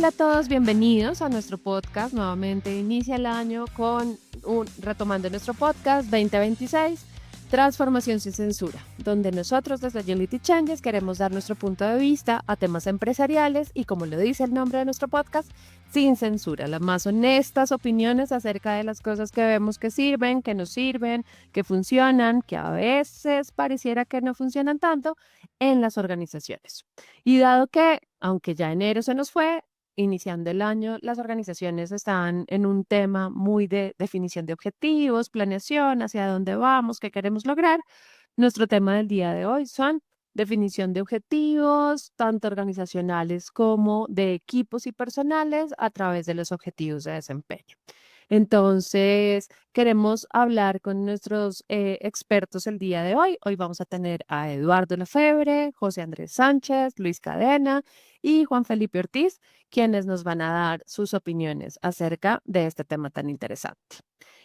Hola a todos, bienvenidos a nuestro podcast. Nuevamente inicia el año con retomando nuestro podcast 2026, Transformación sin Censura, donde nosotros desde Agility Changes queremos dar nuestro punto de vista a temas empresariales y, como lo dice el nombre de nuestro podcast, sin censura, las más honestas opiniones acerca de las cosas que vemos que sirven, que no sirven, que funcionan, que a veces pareciera que no funcionan tanto en las organizaciones. Y dado que, aunque ya enero se nos fue, iniciando el año, las organizaciones están en un tema muy de definición de objetivos, planeación, hacia dónde vamos, qué queremos lograr. Nuestro tema del día de hoy son definición de objetivos, tanto organizacionales como de equipos y personales a través de los objetivos de desempeño. Entonces, queremos hablar con nuestros expertos el día de hoy. Hoy vamos a tener a Eduardo Lefebvre, José Andrés Sánchez, Luis Cadena y Juan Felipe Ortiz, quienes nos van a dar sus opiniones acerca de este tema tan interesante.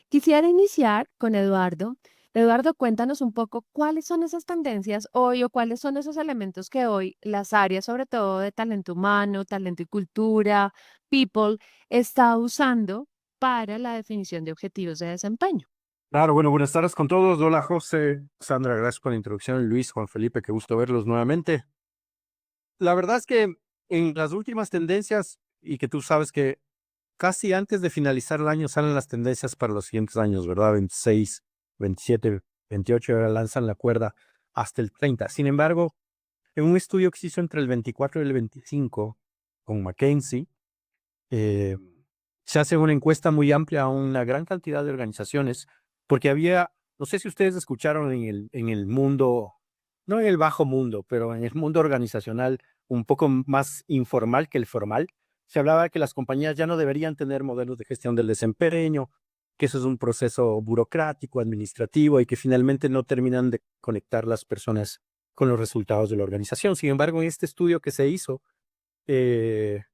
Quisiera iniciar con Eduardo. Eduardo, cuéntanos un poco cuáles son esas tendencias hoy o cuáles son esos elementos que hoy las áreas, sobre todo de talento humano, talento y cultura, people, está usando para la definición de objetivos de desempeño. Claro, bueno, buenas tardes con todos. Hola, José, Sandra, gracias por la introducción. Luis, Juan Felipe, qué gusto verlos nuevamente. La verdad es que en las últimas tendencias, y que tú sabes que casi antes de finalizar el año salen las tendencias para los siguientes años, ¿verdad? 26, 27, 28, ahora lanzan la cuerda hasta el 30. Sin embargo, en un estudio que se hizo entre el 24 y el 25 con McKinsey, eh, se hace una encuesta muy amplia a una gran cantidad de organizaciones, porque había, no sé si ustedes escucharon en el mundo, no en el bajo mundo, pero en el mundo organizacional un poco más informal que el formal, se hablaba de que las compañías ya no deberían tener modelos de gestión del desempeño, que eso es un proceso burocrático, administrativo y que finalmente no terminan de conectar las personas con los resultados de la organización. Sin embargo, en este estudio que se hizo, eh,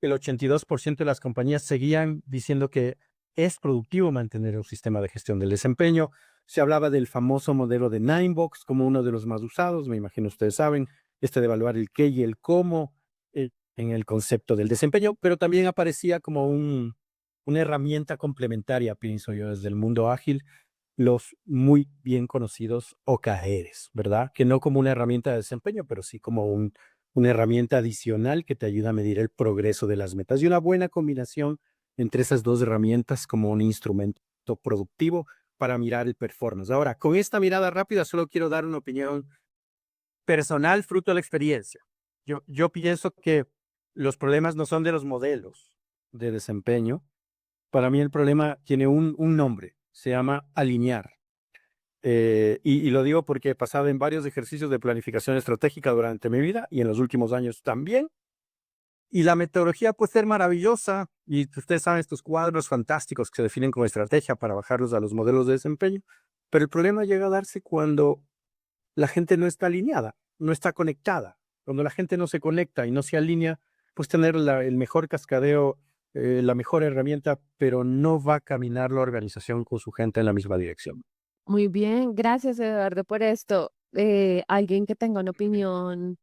el 82% de las compañías seguían diciendo que es productivo mantener un sistema de gestión del desempeño. Se hablaba del famoso modelo de Ninebox como uno de los más usados, me imagino ustedes saben, de evaluar el qué y el cómo en el concepto del desempeño, pero también aparecía como una herramienta complementaria, pienso yo, desde el mundo ágil, los muy bien conocidos OKRs, ¿verdad? Que no como una herramienta de desempeño, pero sí como una herramienta adicional que te ayuda a medir el progreso de las metas y una buena combinación entre esas dos herramientas como un instrumento productivo para mirar el performance. Ahora, con esta mirada rápida, solo quiero dar una opinión personal fruto de la experiencia. Yo pienso que los problemas no son de los modelos de desempeño. Para mí el problema tiene un nombre, se llama alinear. Y lo digo porque he pasado en varios ejercicios de planificación estratégica durante mi vida y en los últimos años también. Y la metodología puede ser maravillosa y ustedes saben estos cuadros fantásticos que se definen como estrategia para bajarlos a los modelos de desempeño. Pero el problema llega a darse cuando la gente no está alineada, no está conectada. Cuando la gente no se conecta y no se alinea, pues tener el mejor cascadeo, la mejor herramienta, pero no va a caminar la organización con su gente en la misma dirección. Muy bien, gracias Eduardo por esto. Alguien que tenga una opinión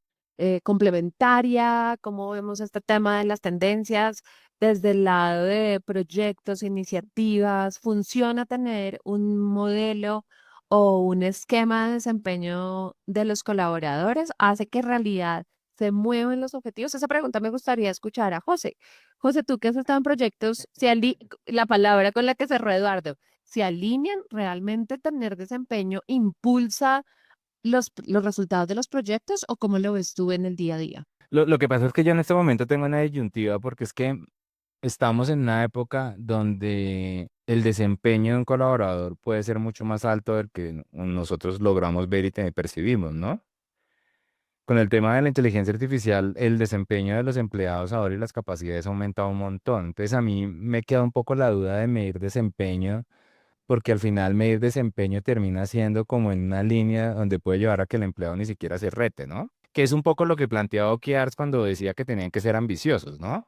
complementaria, cómo vemos este tema de las tendencias desde el lado de proyectos, iniciativas, ¿funciona tener un modelo o un esquema de desempeño de los colaboradores? ¿Hace que en realidad se mueven los objetivos? Esa pregunta me gustaría escuchar a José. José, tú que has estado en proyectos, si la palabra con la que cerró Eduardo, se alinean, realmente tener desempeño impulsa los resultados de los proyectos o cómo lo ves tú en el día a día. Lo que pasa es que yo en este momento tengo una disyuntiva porque es que estamos en una época donde el desempeño de un colaborador puede ser mucho más alto del que nosotros logramos ver y percibimos, ¿no? Con el tema de la inteligencia artificial, el desempeño de los empleados ahora y las capacidades ha aumentado un montón. Entonces a mí me queda un poco la duda de medir desempeño, porque al final medir desempeño termina siendo como en una línea donde puede llevar a que el empleado ni siquiera se rete, ¿no? Que es un poco lo que planteaba OKRs cuando decía que tenían que ser ambiciosos, ¿no?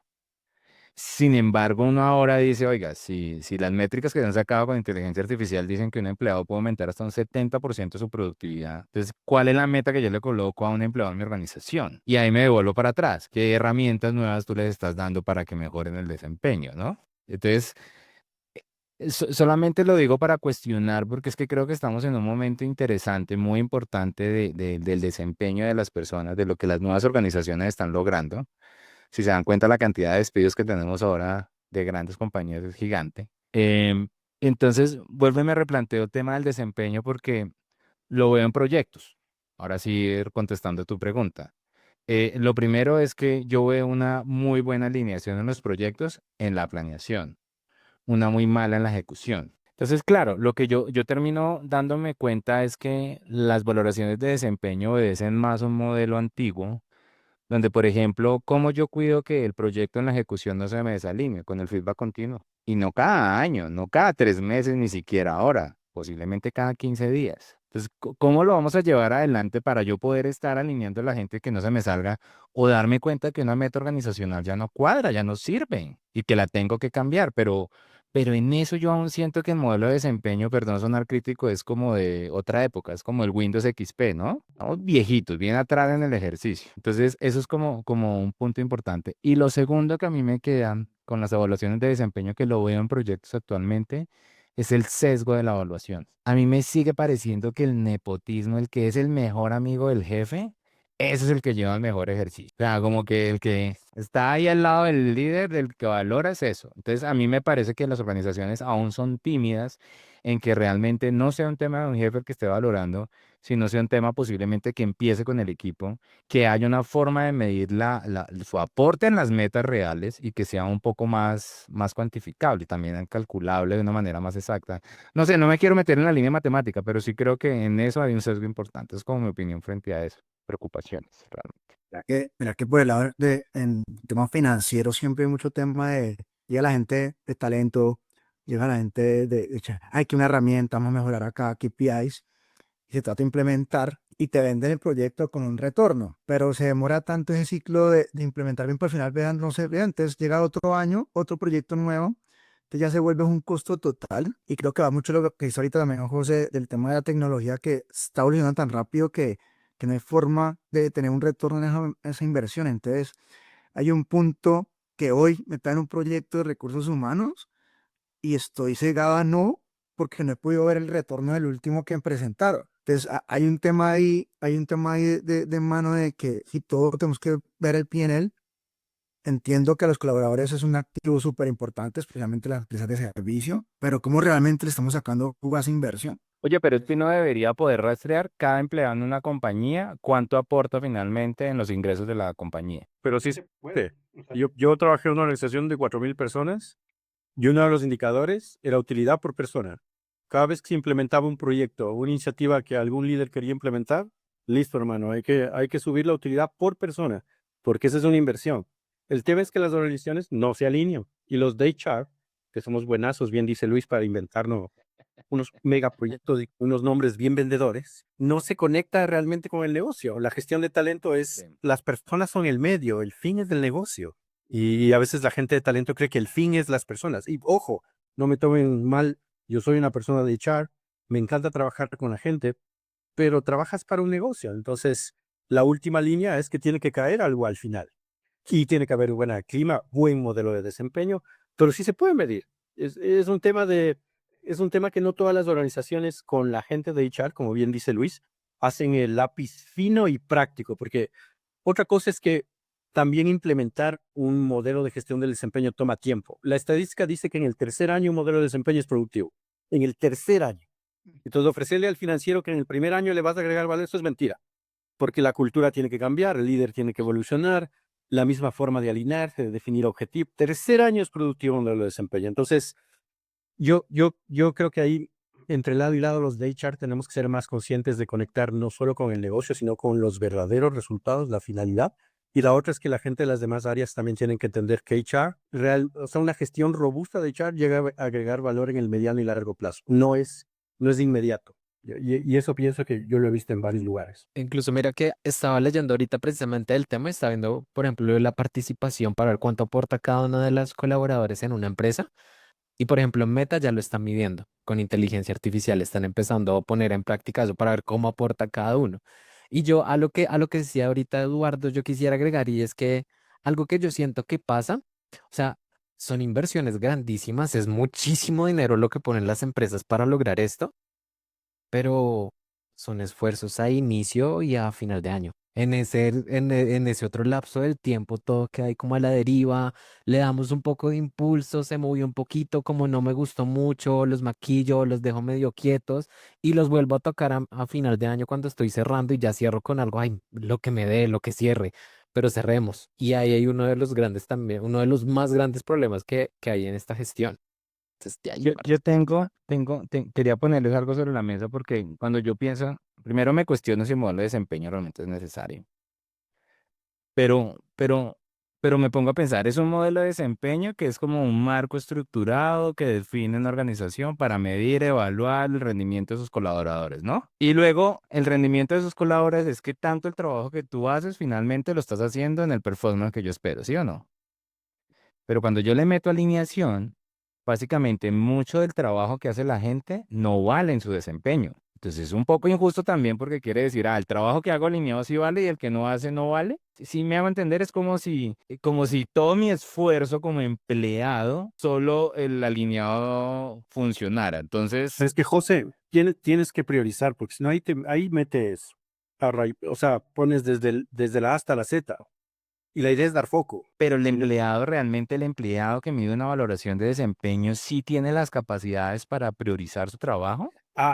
Sin embargo, uno ahora dice, oiga, si las métricas que se han sacado con inteligencia artificial dicen que un empleado puede aumentar hasta un 70% su productividad, entonces, ¿cuál es la meta que yo le coloco a un empleado en mi organización? Y ahí me devuelvo para atrás. ¿Qué herramientas nuevas tú les estás dando para que mejoren el desempeño, no? Entonces, solamente lo digo para cuestionar, porque es que creo que estamos en un momento interesante, muy importante del desempeño de las personas, de lo que las nuevas organizaciones están logrando. Si se dan cuenta, la cantidad de despidos que tenemos ahora de grandes compañías es gigante. Entonces, vuelvo y me replanteo el tema del desempeño porque lo veo en proyectos. Ahora sí, contestando tu pregunta. Lo primero es que yo veo una muy buena alineación en los proyectos en la planeación, una muy mala en la ejecución. Entonces, claro, lo que yo termino dándome cuenta es que las valoraciones de desempeño obedecen más a un modelo antiguo donde, por ejemplo, cómo yo cuido que el proyecto en la ejecución no se me desalinee con el feedback continuo. Y no cada año, no cada 3 meses, ni siquiera ahora, posiblemente cada 15 días. Entonces, ¿cómo lo vamos a llevar adelante para yo poder estar alineando a la gente que no se me salga o darme cuenta que una meta organizacional ya no cuadra, ya no sirve y que la tengo que cambiar? Pero en eso yo aún siento que el modelo de desempeño, perdón sonar crítico, es como de otra época, es como el Windows XP, ¿no? Estamos viejitos, bien atrás en el ejercicio. Entonces, eso es como un punto importante. Y lo segundo que a mí me queda con las evaluaciones de desempeño que lo veo en proyectos actualmente es el sesgo de la evaluación. A mí me sigue pareciendo que el nepotismo, el que es el mejor amigo del jefe, ese es el que lleva el mejor ejercicio. O sea, como que el que está ahí al lado del líder, del que valora es eso. Entonces, a mí me parece que las organizaciones aún son tímidas en que realmente no sea un tema de un jefe el que esté valorando, sino sea un tema posiblemente que empiece con el equipo, que haya una forma de medir su aporte en las metas reales y que sea un poco más cuantificable y también calculable de una manera más exacta. No sé, no me quiero meter en la línea matemática, pero sí creo que en eso hay un sesgo importante. Es como mi opinión frente a eso. Preocupaciones, realmente. Mira que por el lado en temas financieros siempre hay mucho tema de, llega la gente de talento, llega la gente hay que una herramienta, vamos a mejorar acá, KPIs, y se trata de implementar y te venden el proyecto con un retorno, pero se demora tanto ese ciclo de implementar bien, por el final vean, no sé, vean, entonces llega otro año, otro proyecto nuevo, entonces ya se vuelve un costo total y creo que va mucho lo que hizo ahorita también José del tema de la tecnología que está evolucionando tan rápido que no hay forma de tener un retorno en esa inversión, entonces hay un punto que hoy me está en un proyecto de recursos humanos y estoy cegado a no porque no he podido ver el retorno del último que presentaron. Entonces, hay un tema ahí de mano de que si todos tenemos que ver el PNL, entiendo que a los colaboradores es un activo súper importante, especialmente las empresas de servicio, pero ¿cómo realmente le estamos sacando jugo a esa inversión? Oye, pero es que uno debería poder rastrear cada empleado en una compañía, cuánto aporta finalmente en los ingresos de la compañía. Pero sí se puede. O sea, yo trabajé en una organización de 4.000 personas y uno de los indicadores era utilidad por persona. Cada vez que se implementaba un proyecto o una iniciativa que algún líder quería implementar, listo, hermano, hay que subir la utilidad por persona, porque esa es una inversión. El tema es que las organizaciones no se alinean y los de HR, que somos buenazos, bien dice Luis, para inventarnos unos megaproyectos y unos nombres bien vendedores, no se conecta realmente con el negocio. La gestión de talento es, Sí. las personas son el medio, el fin es del negocio. Y a veces la gente de talento cree que el fin es las personas. Y ojo, no me tomen mal, yo soy una persona de HR, me encanta trabajar con la gente, pero trabajas para un negocio. Entonces, la última línea es que tiene que caer algo al final. Y tiene que haber buen clima, buen modelo de desempeño, pero sí se puede medir. Es un tema es un tema que no todas las organizaciones con la gente de HR, como bien dice Luis, hacen el lápiz fino y práctico, porque otra cosa es que también implementar un modelo de gestión del desempeño toma tiempo. La estadística dice que en el tercer año un modelo de desempeño es productivo. En el tercer año. Entonces, ofrecerle al financiero que en el primer año le vas a agregar valor, eso es mentira, porque la cultura tiene que cambiar, el líder tiene que evolucionar, la misma forma de alinearse, de definir objetivos. Tercer año es productivo un modelo de desempeño. Entonces, yo creo que ahí, entre lado y lado, los de HR tenemos que ser más conscientes de conectar no solo con el negocio, sino con los verdaderos resultados, la finalidad. Y la otra es que la gente de las demás áreas también tienen que entender que HR, o sea, una gestión robusta de HR llega a agregar valor en el mediano y largo plazo. No es de inmediato. Y eso pienso que yo lo he visto en varios lugares. Incluso mira que estaba leyendo ahorita precisamente el tema, estaba viendo, por ejemplo, la participación para ver cuánto aporta cada uno de los colaboradores en una empresa. Y por ejemplo, en Meta ya lo están midiendo con inteligencia artificial, están empezando a poner en práctica eso para ver cómo aporta cada uno. Y yo a lo que decía ahorita Eduardo, yo quisiera agregar y es que algo que yo siento que pasa, o sea, son inversiones grandísimas, es muchísimo dinero lo que ponen las empresas para lograr esto, pero son esfuerzos a inicio y a final de año. En ese otro lapso del tiempo todo queda ahí como a la deriva, le damos un poco de impulso, se movió un poquito, como no me gustó mucho, los maquillo, los dejo medio quietos y los vuelvo a tocar a final de año cuando estoy cerrando y ya cierro con algo, ay, lo que me dé, lo que cierre, pero cerremos. Y ahí hay uno de los grandes también, uno de los más grandes problemas que hay en esta gestión. Entonces, de ahí Yo quería ponerles algo sobre la mesa porque cuando yo pienso, primero me cuestiono si el modelo de desempeño realmente es necesario. Pero, pero, pero me pongo a pensar, es un modelo de desempeño que es como un marco estructurado que define una organización para medir, evaluar el rendimiento de sus colaboradores, ¿no? Y luego el rendimiento de sus colaboradores es que tanto el trabajo que tú haces finalmente lo estás haciendo en el performance que yo espero, ¿sí o no? Pero cuando yo le meto alineación, básicamente mucho del trabajo que hace la gente no vale en su desempeño. Entonces es un poco injusto también porque quiere decir, el trabajo que hago alineado sí vale y el que no hace no vale. Si me hago entender, es como si todo mi esfuerzo como empleado, solo el alineado funcionara. Entonces, Es que, José, tienes que priorizar, porque si no, ahí metes, o sea, pones desde la A hasta la Z. Y la idea es dar foco. pero el empleado, realmente el empleado que mide una valoración de desempeño, sí tiene las capacidades para priorizar su trabajo.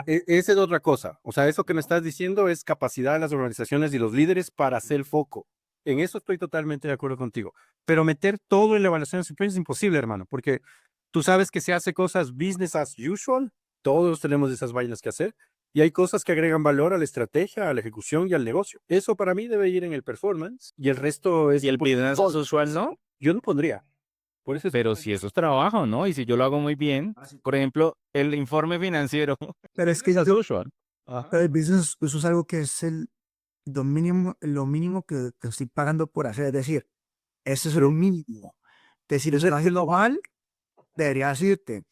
Esa es otra cosa. O sea, eso que me estás diciendo es capacidad de las organizaciones y los líderes para hacer foco. En eso estoy totalmente de acuerdo contigo. Pero meter todo en la evaluación de desempeño es imposible, hermano, porque tú sabes que se hace cosas business as usual. Todos tenemos esas vainas que hacer. Y hay cosas que agregan valor a la estrategia, a la ejecución y al negocio. Eso para mí debe ir en el performance y el resto es... Y el business as usual no. Yo no pondría. Por eso es... Pero si eso es trabajo, ¿no? Y si yo lo hago muy bien, por ejemplo, el informe financiero, Pero es que es usual. pero el business, eso es algo que es lo mínimo que estoy pagando por hacer. Es decir, eso es lo mínimo. Decir, eso es haciendo mal, deberías irte.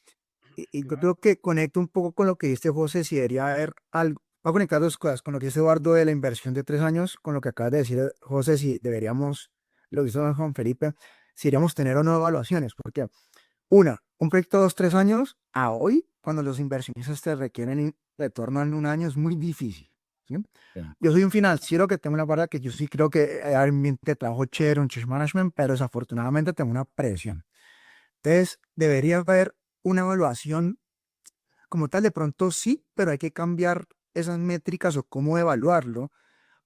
Y yo creo que conecto un poco con lo que dice José, si debería haber algo. Voy a conectar dos cosas, con lo que dice Eduardo de la inversión de 3 años, con lo que acabas de decir, José, si deberíamos, lo que hizo don Juan Felipe, si deberíamos tener o no evaluaciones, porque un proyecto de 2, 3 años, a hoy, cuando los inversionistas te requieren retorno en un año, es muy difícil. ¿Sí? Sí. Yo soy un financiero que tengo una parte que yo sí creo que hay un ambiente de trabajo chévere, un change management, pero desafortunadamente tengo una presión. Entonces, debería haber una evaluación como tal, de pronto sí, pero hay que cambiar esas métricas o cómo evaluarlo,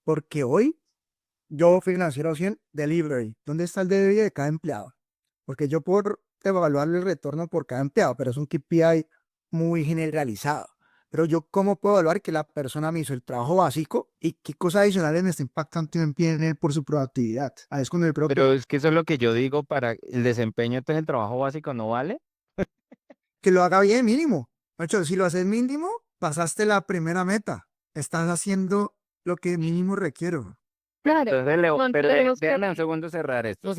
porque hoy yo financiero 100 delivery, ¿dónde está el delivery de cada empleado? Porque yo por evaluar el retorno por cada empleado, pero es un KPI muy generalizado. Pero yo, ¿cómo puedo evaluar que la persona me hizo el trabajo básico y qué cosas adicionales me está impactando en él por su productividad? Ahí es cuando yo creo Pero es que eso es lo que yo digo para el desempeño, entonces el trabajo básico no vale. que lo haga bien mínimo. De hecho, si lo haces mínimo, pasaste la primera meta. Estás haciendo lo que mínimo requiero. Claro, Entonces, no pero tenemos que... déjame un segundo cerrar esto.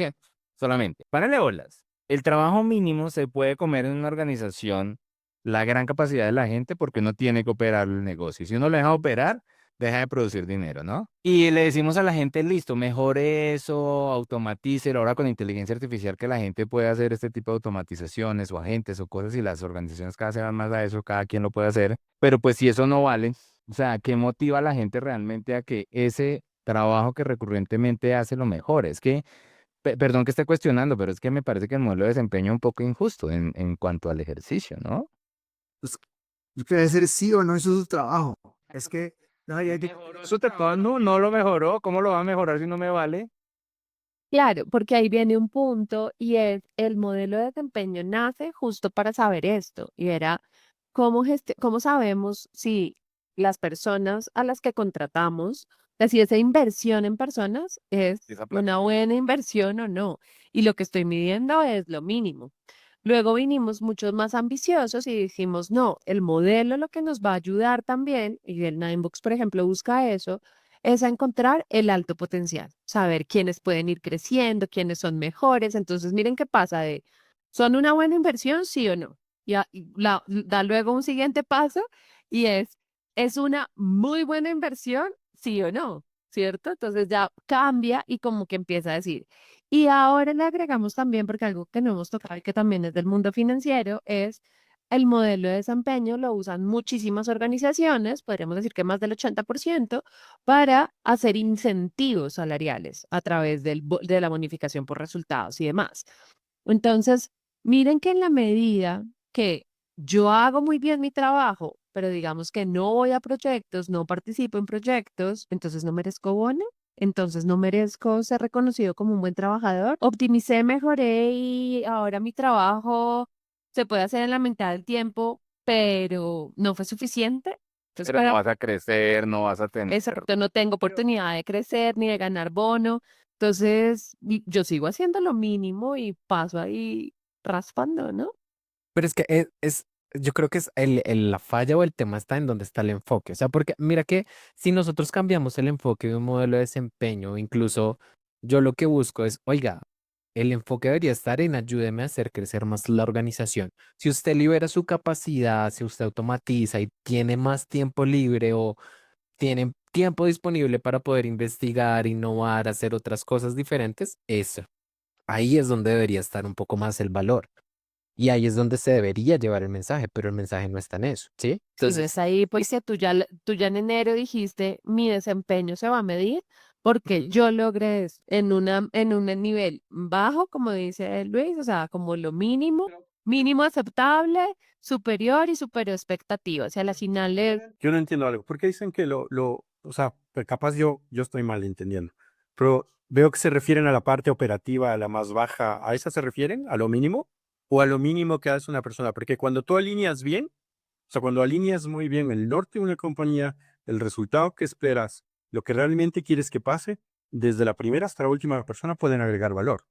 Solamente, párale bolas. El trabajo mínimo se puede comer en una organización la gran capacidad de la gente porque uno tiene que operar el negocio. Si uno lo deja operar, deja de producir dinero, ¿no? Y le decimos a la gente, listo, mejore eso, automatícelo. Ahora con inteligencia artificial que la gente puede hacer este tipo de automatizaciones o agentes o cosas y las organizaciones cada vez se van más a eso, cada quien lo puede hacer. Pero pues si eso no vale, o sea, ¿qué motiva a la gente realmente a que ese trabajo que recurrentemente hace lo mejor? Es que, perdón que esté cuestionando, pero es que me parece que el modelo de desempeño es un poco injusto en cuanto al ejercicio, ¿no? Pues, puede ser sí o no, eso es su trabajo. Es que no, Su trabajo no lo mejoró, ¿cómo lo va a mejorar si no me vale? Claro, porque ahí viene un punto y es el modelo de desempeño nace justo para saber esto y era cómo sabemos si las personas a las que contratamos, si esa inversión en personas es Esa plata. una buena inversión o no. Y lo que estoy midiendo es lo mínimo. Luego vinimos muchos más ambiciosos y dijimos, no, el modelo lo que nos va a ayudar también, y el Ninebooks, por ejemplo, busca eso, es a encontrar el alto potencial, saber quiénes pueden ir creciendo, quiénes son mejores. Entonces, miren qué pasa de, ¿son una buena inversión, sí o no? Da luego un siguiente paso y ¿es una muy buena inversión, sí o no? ¿Cierto? Entonces ya cambia y como que empieza a decir. Y ahora le agregamos también, porque algo que no hemos tocado y que también es del mundo financiero, es el modelo de desempeño. Lo usan muchísimas organizaciones, podríamos decir que más del 80%, para hacer incentivos salariales a través de la bonificación por resultados y demás. Entonces, miren que en la medida que yo hago muy bien mi trabajo, pero digamos que no voy a proyectos, no participo en proyectos, entonces no merezco bono, entonces no merezco ser reconocido como un buen trabajador. Optimicé, mejoré y ahora mi trabajo se puede hacer en la mitad del tiempo, pero no fue suficiente. Entonces, Pero no vas a crecer, no vas a tener. exacto, no tengo oportunidad de crecer ni de ganar bono. Entonces, yo sigo haciendo lo mínimo y paso ahí raspando, ¿no? Pero es que yo creo que es la falla o el tema está en donde está el enfoque. O sea, porque mira que si nosotros cambiamos el enfoque de un modelo de desempeño, incluso yo lo que busco es, oiga, el enfoque debería estar en ayúdeme a hacer crecer más la organización. Si usted libera su capacidad, si usted automatiza y tiene más tiempo libre o tiene tiempo disponible para poder investigar, innovar, hacer otras cosas diferentes, eso. Ahí es donde debería estar un poco más el valor. Y ahí es donde se debería llevar el mensaje, pero el mensaje no está en eso, ¿sí? Entonces Entonces, ahí, pues, si tú ya en enero dijiste, mi desempeño se va a medir porque yo logré eso en un nivel bajo, como dice Luis, o sea, como lo mínimo, mínimo aceptable, superior y superior expectativa. O sea, a la final es, Yo no entiendo algo. ¿Por qué dicen que o sea, capaz yo estoy mal entendiendo, pero veo que se refieren a la parte operativa, a la más baja, ¿a esa se refieren? ¿A lo mínimo? ¿O a lo mínimo que hace una persona? Porque cuando tú alineas bien, o sea, cuando alineas muy bien el norte de una compañía, el resultado que esperas, lo que realmente quieres que pase, desde la primera hasta la última persona pueden agregar valor.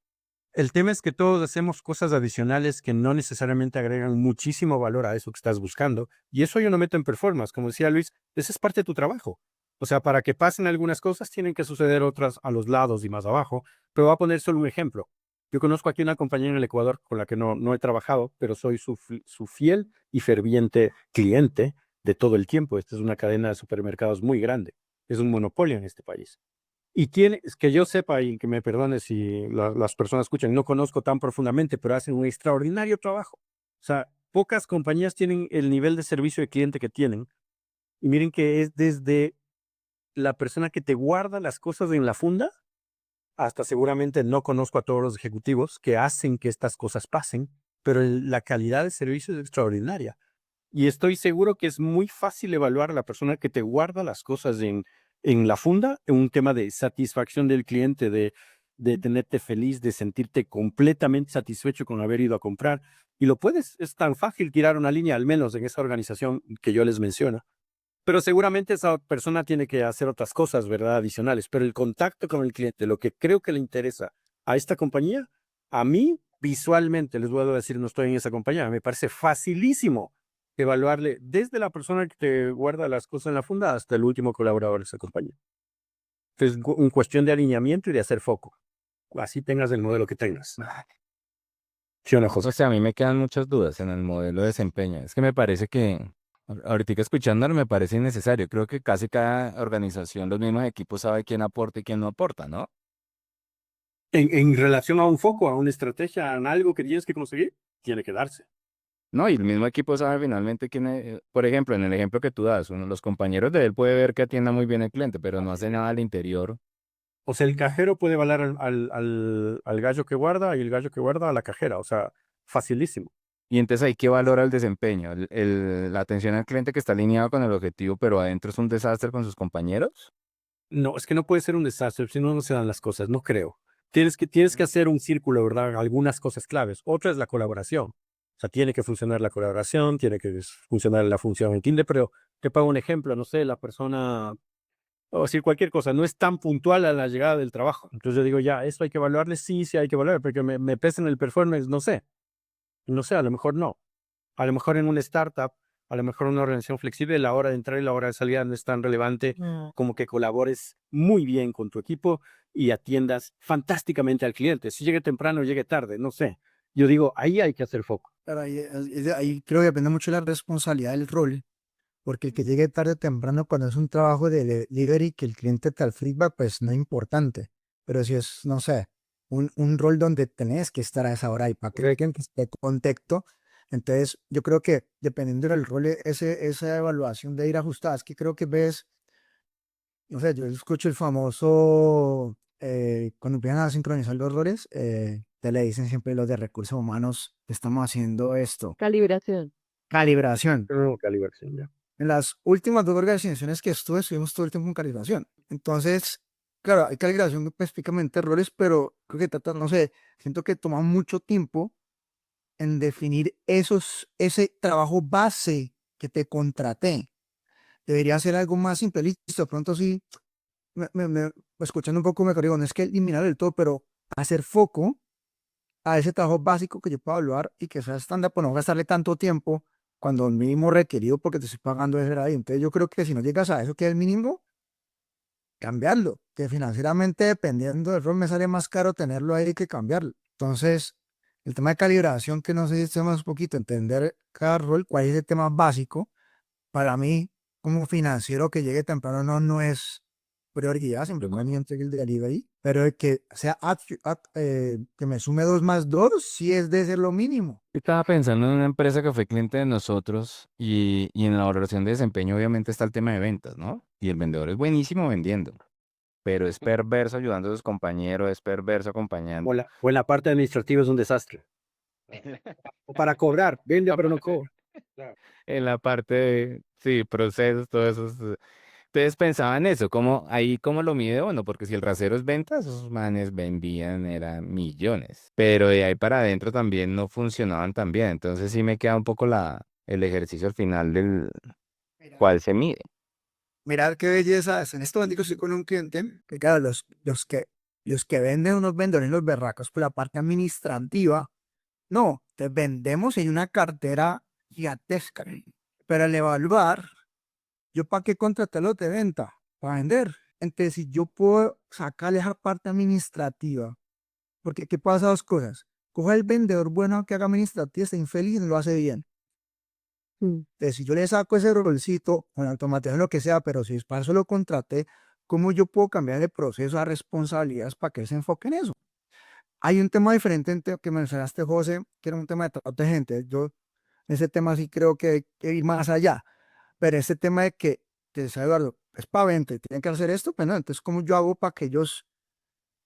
El tema es que todos hacemos cosas adicionales que no necesariamente agregan muchísimo valor a eso que estás buscando. Y eso yo no meto en performance. Como decía Luis, esa es parte de tu trabajo. O sea, para que pasen algunas cosas, tienen que suceder otras a los lados y más abajo. Pero voy a poner solo un ejemplo. Yo conozco aquí una compañía en el Ecuador con la que no he trabajado, pero soy su fiel y ferviente cliente de todo el tiempo. Esta es una cadena de supermercados muy grande. Es un monopolio en este país. Y tiene, es que yo sepa, y que me perdone si las personas escuchan, no conozco tan profundamente, pero hacen un extraordinario trabajo. O sea, pocas compañías tienen el nivel de servicio de cliente que tienen. Y miren que es desde la persona que te guarda las cosas en la funda, hasta seguramente no conozco a todos los ejecutivos que hacen que estas cosas pasen, pero la calidad de servicio es extraordinaria. Y estoy seguro que es muy fácil evaluar a la persona que te guarda las cosas en la funda, en un tema de satisfacción del cliente, de tenerte feliz, de sentirte completamente satisfecho con haber ido a comprar. Y lo puedes, es tan fácil tirar una línea, al menos en esa organización que yo les menciono. Pero seguramente esa persona tiene que hacer otras cosas, ¿verdad? Adicionales. Pero el contacto con el cliente, lo que creo que le interesa a esta compañía, a mí visualmente, les voy a decir, no estoy en esa compañía, me parece facilísimo evaluarle desde la persona que te guarda las cosas en la funda hasta el último colaborador de esa compañía. Entonces, una cuestión de alineamiento y de hacer foco. Así tengas el modelo que tengas. ¿Sí o no, O José? sea, a mí me quedan muchas dudas en el modelo de desempeño. Es que me parece que, ahorita escuchándolo, me parece innecesario. Creo que casi cada organización, los mismos equipos sabe quién aporta y quién no aporta, ¿no? En relación a un foco, a una estrategia, a algo que tienes que conseguir, tiene que darse. No, y el mismo equipo sabe finalmente quién es. Por ejemplo, en el ejemplo que tú das, uno de los compañeros de él puede ver que atienda muy bien al cliente, pero no hace nada al interior. O sea, el cajero puede valer al gallo que guarda y el gallo que guarda a la cajera. O sea, facilísimo. Y entonces ahí qué valora el desempeño, la atención al cliente que está alineado con el objetivo, pero adentro es un desastre con sus compañeros. No, es que no puede ser un desastre, si no, no se dan las cosas, no creo. Tienes que hacer un círculo, ¿verdad? Algunas cosas claves. Otra es la colaboración. O sea, tiene que funcionar la colaboración, tiene que funcionar la función en Tinder, pero te pongo un ejemplo, no sé, la persona, o decir cualquier cosa, no es tan puntual a la llegada del trabajo. Entonces yo digo, ya, esto hay que evaluarle, sí, sí hay que evaluar, porque me pesa en el performance, no sé. No sé, a lo mejor no. A lo mejor en una startup, a lo mejor en una organización flexible, la hora de entrar y la hora de salida no es tan relevante como que colabores muy bien con tu equipo y atiendas fantásticamente al cliente. Si llegue temprano o llegue tarde, no sé. Yo digo, ahí hay que hacer foco. Pero ahí creo que depende mucho de la responsabilidad del rol, porque el que llegue tarde o temprano cuando es un trabajo de delivery que el cliente te da el feedback, pues no es importante. Pero si es, no sé, un rol donde tenés que estar a esa hora y para que vean que esté contexto, entonces yo creo que dependiendo del rol, esa evaluación de ir ajustada, es que creo que ves, no sé, yo escucho el famoso, cuando empiezan a sincronizar los roles, te le dicen siempre los de recursos humanos, estamos haciendo esto. Calibración. Calibración. Calibración, ya. En las últimas dos organizaciones que estuve, estuvimos todo el tiempo en calibración. Entonces, claro, hay calibración específicamente de roles, pero creo que trata, no sé, siento que toma mucho tiempo en definir ese trabajo base que te contraté. Debería ser algo más simple, listo, de pronto sí, escuchando un poco me digo, no es que eliminar el todo, pero hacer foco a ese trabajo básico que yo puedo evaluar y que sea estándar, pues no gastarle tanto tiempo cuando el mínimo requerido porque te estoy pagando ese ahí. Entonces yo creo que si no llegas a eso que es el mínimo, cambiarlo, que financieramente dependiendo del rol me sale más caro tenerlo ahí que cambiarlo. Entonces, el tema de calibración, que no sé si es más un poquito, entender cada rol, cuál es el tema básico, para mí, como financiero que llegue temprano no es prioridad, simplemente el delivery, pero el que sea que me sume 2 más 2 sí es de ser lo mínimo. Estaba pensando en una empresa que fue cliente de nosotros y en la valoración de desempeño obviamente está el tema de ventas, ¿no? Y el vendedor es buenísimo vendiendo, pero es perverso ayudando a sus compañeros, es perverso acompañando. O en la parte administrativa es un desastre. O para cobrar, vende pero no cobra. En la parte de, sí, procesos, todo eso. Ustedes pensaban eso, ¿cómo lo mide? Bueno, porque si el rasero es ventas, esos manes vendían, eran millones. Pero de ahí para adentro también no funcionaban tan bien. Entonces sí me queda un poco el ejercicio al final del Mira, cuál se mide. mirad qué belleza es. En este momento estoy con un cliente que, claro, los que venden unos vendedores, los berracos, por la parte administrativa, no, te vendemos en una cartera gigantesca. Pero al evaluar, ¿yo para qué contraté los de venta? Para vender. Entonces, si yo puedo sacarle esa parte administrativa, porque ¿qué pasa? Dos cosas. Coge el vendedor bueno que haga administrativo, está infeliz y no lo hace bien. Mm. Entonces, si yo le saco ese rolcito, con automatización, lo que sea, pero si para eso lo contraté, ¿cómo yo puedo cambiar el proceso a responsabilidades para que él se enfoque en eso? Hay un tema diferente que mencionaste, José, que era un tema de trato de gente. Yo, ese tema sí creo que hay que ir más allá. Pero ese tema de que, te decía Eduardo, es para venta y tienen que hacer esto, pues no, entonces, ¿cómo yo hago para que ellos,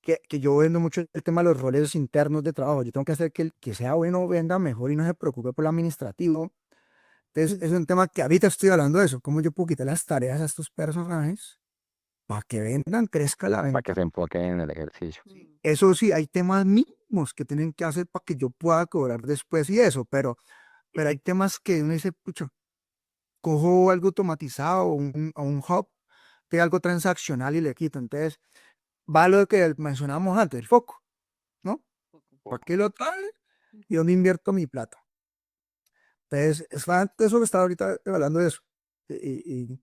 que yo vendo mucho el tema de los roles internos de trabajo? Yo tengo que hacer que el que sea bueno venda mejor y no se preocupe por lo administrativo. Entonces, es un tema que ahorita estoy hablando de eso, cómo yo puedo quitar las tareas a estos personajes para que vendan, crezca la Para que venta. se enfoquen en el ejercicio. Eso sí, hay temas mínimos que tienen que hacer para que yo pueda cobrar después y eso, pero hay temas que uno dice, pucha, cojo algo automatizado o un hub de algo transaccional y le quito. Entonces, va lo que mencionamos antes, el foco, ¿no? ¿Para qué lo trae? ¿Y dónde invierto mi plata? Entonces, es bastante eso que estaba ahorita hablando de eso. Y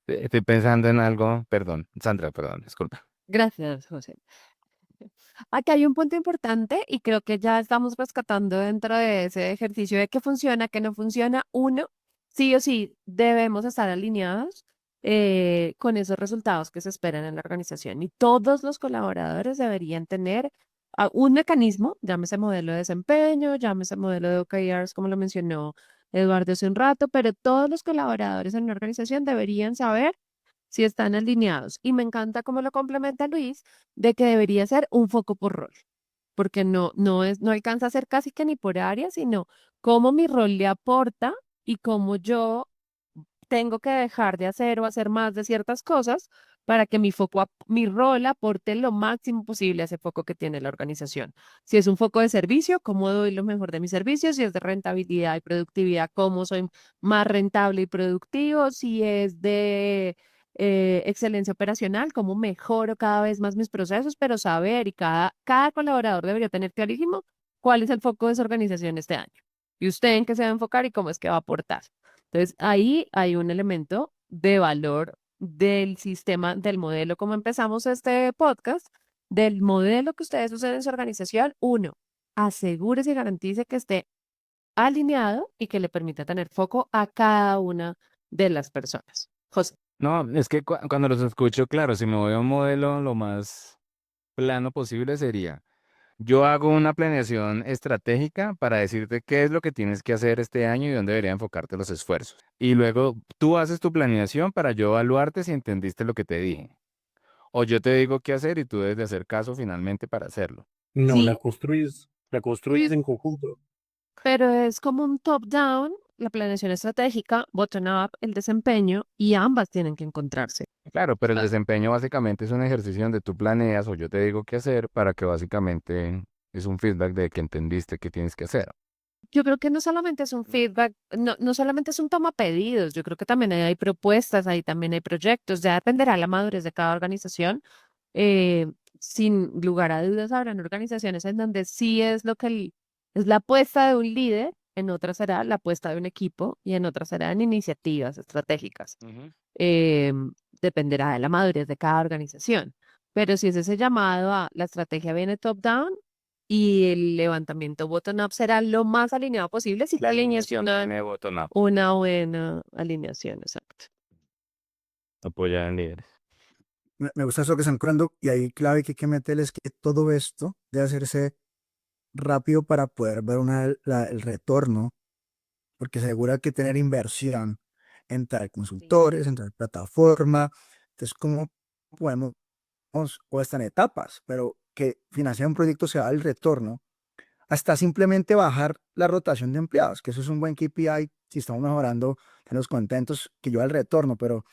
Estoy pensando en algo, perdón, Sandra, perdón, disculpa. Gracias, José. Aquí hay un punto importante y creo que ya estamos rescatando dentro de ese ejercicio de qué funciona, qué no funciona. Uno, sí o sí, debemos estar alineados con esos resultados que se esperan en la organización y todos los colaboradores deberían tener un mecanismo, llámese modelo de desempeño, llámese modelo de OKRs, como lo mencionó Eduardo hace un rato, pero todos los colaboradores en una organización deberían saber si están alineados. Y me encanta cómo lo complementa Luis, de que debería ser un foco por rol, porque no alcanza a ser casi que ni por área, sino cómo mi rol le aporta y cómo yo tengo que dejar de hacer o hacer más de ciertas cosas para que mi rol aporte lo máximo posible a ese foco que tiene la organización. Si es un foco de servicio, cómo doy lo mejor de mis servicios, si es de rentabilidad y productividad, cómo soy más rentable y productivo, si es de excelencia operacional, cómo mejoro cada vez más mis procesos, pero saber y cada colaborador debería tener clarísimo cuál es el foco de su organización este año y usted en qué se va a enfocar y cómo es que va a aportar. Entonces, ahí hay un elemento de valor del sistema, del modelo, como empezamos este podcast, del modelo que ustedes usen en su organización. Uno, asegúrese y garantice que esté alineado y que le permita tener foco a cada una de las personas. José. No, es que cuando los escucho, claro, si me voy a un modelo lo más plano posible sería, yo hago una planeación estratégica para decirte qué es lo que tienes que hacer este año y dónde debería enfocarte los esfuerzos. Y luego tú haces tu planeación para yo evaluarte si entendiste lo que te dije. O yo te digo qué hacer y tú debes de hacer caso finalmente para hacerlo. No, Sí, la construyes en conjunto. pero es como un top-down, la planeación estratégica, bottom-up, el desempeño, y ambas tienen que encontrarse. Claro, pero el desempeño básicamente es un ejercicio donde tú planeas o yo te digo qué hacer para que básicamente es un feedback de que entendiste qué tienes que hacer. Yo creo que no solamente es un feedback, no solamente es un toma pedidos, yo creo que también hay propuestas, ahí también hay proyectos, ya dependerá la madurez de cada organización. Eh, Sin lugar a dudas, habrán organizaciones en donde sí es lo que es la apuesta de un líder, en otras será la apuesta de un equipo y en otras serán iniciativas estratégicas. Ujú. eh, Dependerá de la madurez de cada organización. Pero si es ese llamado a la estrategia viene top-down y el levantamiento bottom-up será lo más alineado posible si la alineación da Tiene bottom up, una buena alineación, exacto. apoyar en líderes. Me gusta eso que están curando y ahí clave que hay que meterle es que todo esto debe hacerse rápido para poder ver el retorno, porque seguro hay que tener inversión en traer Sí. consultores, en traer plataforma. Entonces, ¿cómo podemos, o están en etapas, pero que financiar un proyecto sea el retorno, hasta simplemente bajar la rotación de empleados, que eso es un buen KPI, si estamos mejorando, tenemos contentos que yo el retorno, pero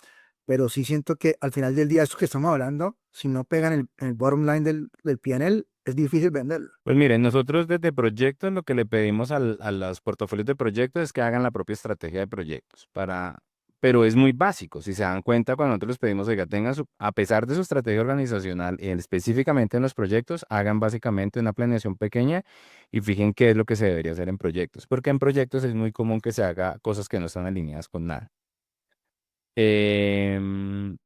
sí siento que al final del día, esto que estamos hablando, si no pegan el bottom line del P&L, es difícil venderlo. Pues miren, nosotros desde proyectos lo que le pedimos a los portafolios de proyectos es que hagan la propia estrategia de proyectos pero es muy básico. Si se dan cuenta, cuando nosotros les pedimos, oiga, tengan a pesar de su estrategia organizacional, específicamente en los proyectos, hagan básicamente una planeación pequeña y fijen qué es lo que se debería hacer en proyectos, porque en proyectos es muy común que se haga cosas que no están alineadas con nada. Em,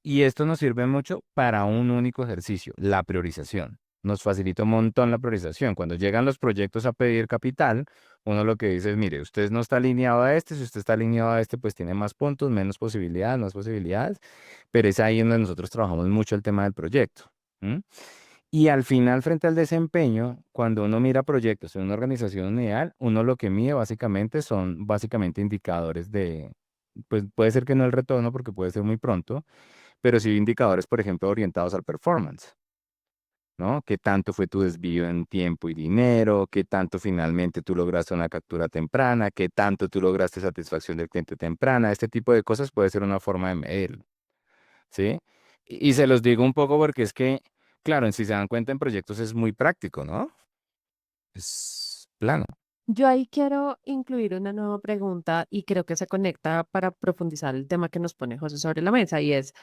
y esto nos sirve mucho para un único ejercicio, la priorización. Nos facilita un montón la priorización. Cuando llegan los proyectos a pedir capital, uno lo que dice es, mire, usted no está alineado a este, si usted está alineado a este, pues tiene más puntos, menos posibilidades, más posibilidades, pero es ahí donde nosotros trabajamos mucho el tema del proyecto. ¿M? Y al final, frente al desempeño, cuando uno mira proyectos en una organización ideal, uno lo que mide básicamente son básicamente indicadores pues puede ser que no el retorno porque puede ser muy pronto, pero sí indicadores, por ejemplo, orientados al performance, ¿no? ¿Qué tanto fue tu desvío en tiempo y dinero? ¿Qué tanto finalmente tú lograste una captura temprana? ¿Qué tanto tú lograste satisfacción del cliente temprana? Este tipo de cosas puede ser una forma de medirlo, ¿sí? Y se los digo un poco porque es que, claro, si se dan cuenta en proyectos es muy práctico, ¿no? Es plano. Yo ahí quiero incluir una nueva pregunta y creo que se conecta para profundizar el tema que nos pone José sobre la mesa y es,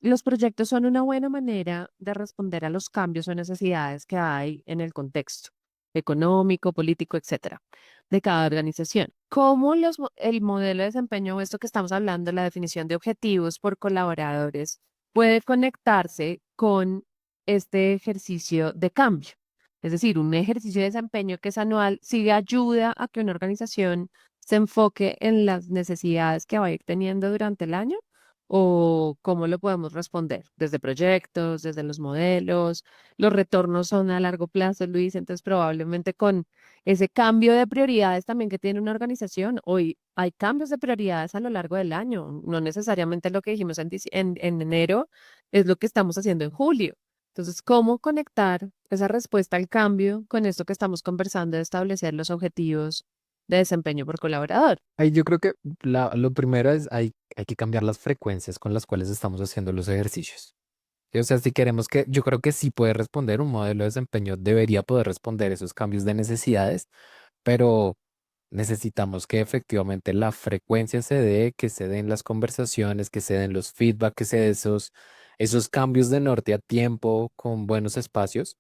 los proyectos son una buena manera de responder a los cambios o necesidades que hay en el contexto económico, político, etcétera, de cada organización. ¿Cómo el modelo de desempeño o esto que estamos hablando, la definición de objetivos por colaboradores, puede conectarse con este ejercicio de cambio? Es decir, un ejercicio de desempeño que es anual, sí ayuda a que una organización se enfoque en las necesidades que va a ir teniendo durante el año o cómo lo podemos responder desde proyectos, desde los modelos. Los retornos son a largo plazo, Luis, entonces probablemente con ese cambio de prioridades también que tiene una organización, hoy hay cambios de prioridades a lo largo del año, no necesariamente lo que dijimos en enero es lo que estamos haciendo en julio. Entonces, ¿cómo conectar esa respuesta al cambio con esto que estamos conversando de establecer los objetivos de desempeño por colaborador? Ahí yo creo que lo primero es hay que cambiar las frecuencias con las cuales estamos haciendo los ejercicios. ¿Sí? O sea, si queremos que, yo creo que sí puede responder un modelo de desempeño, debería poder responder esos cambios de necesidades, pero necesitamos que efectivamente la frecuencia se dé, que se den las conversaciones, que se den los feedback, que se den esos cambios de norte a tiempo con buenos espacios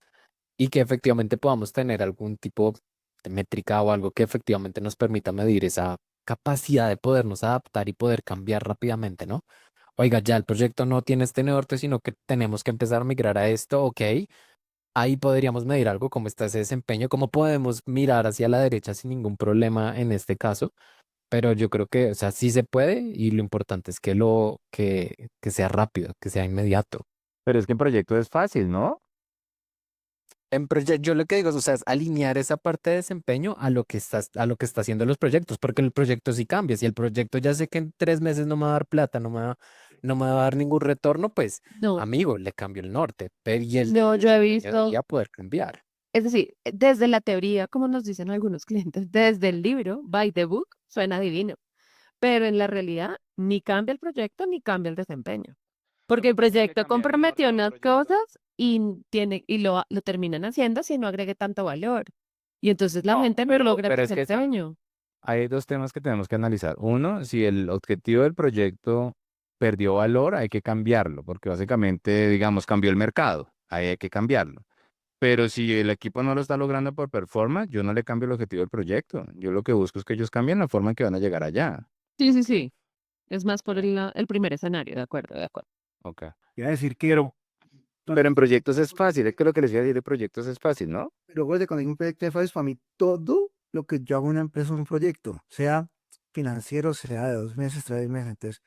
y que efectivamente podamos tener algún tipo de métrica o algo que efectivamente nos permita medir esa capacidad de podernos adaptar y poder cambiar rápidamente, ¿no? Oiga, ya el proyecto no tiene este norte, sino que tenemos que empezar a migrar a esto, ok. Ahí podríamos medir algo, cómo está ese desempeño, cómo podemos mirar hacia la derecha sin ningún problema en este caso. Pero yo creo que, o sea, sí se puede y lo importante es que sea rápido, que sea inmediato. Pero es que en proyecto es fácil, ¿no? Yo lo que digo es, o sea, es alinear esa parte de desempeño a lo que está haciendo los proyectos, porque el proyecto sí cambia. Si el proyecto ya sé que en 3 meses no me va a dar plata, no me va a dar ningún retorno, pues, No, amigo, le cambio el norte. Pero y el no, yo he desempeño visto, debería poder cambiar. es decir, desde la teoría, como nos dicen algunos clientes, desde el libro, by the book, suena divino, pero en la realidad ni cambia el proyecto ni cambia el desempeño. Porque el proyecto comprometió unas cosas y lo terminan haciendo si no agregue tanto valor. Y entonces la gente no logra el Pero es que desempeño. hay dos temas que tenemos que analizar. Uno, si el objetivo del proyecto perdió valor, hay que cambiarlo, porque básicamente, digamos, cambió el mercado, ahí hay que cambiarlo. Pero si el equipo no lo está logrando por performance, yo no le cambio el objetivo del proyecto. Yo lo que busco es que ellos cambien la forma en que van a llegar allá. Sí, sí, sí. Es más por el primer escenario, de acuerdo, de acuerdo. Ok. Iba a decir que Pero en proyectos es fácil, es que lo que les iba a decir de proyectos es fácil, ¿no? luego de cuando hay un proyecto de FAES, para mí todo lo que yo hago en una empresa es un proyecto, sea financiero, sea de 2 meses, 3 meses. Entonces,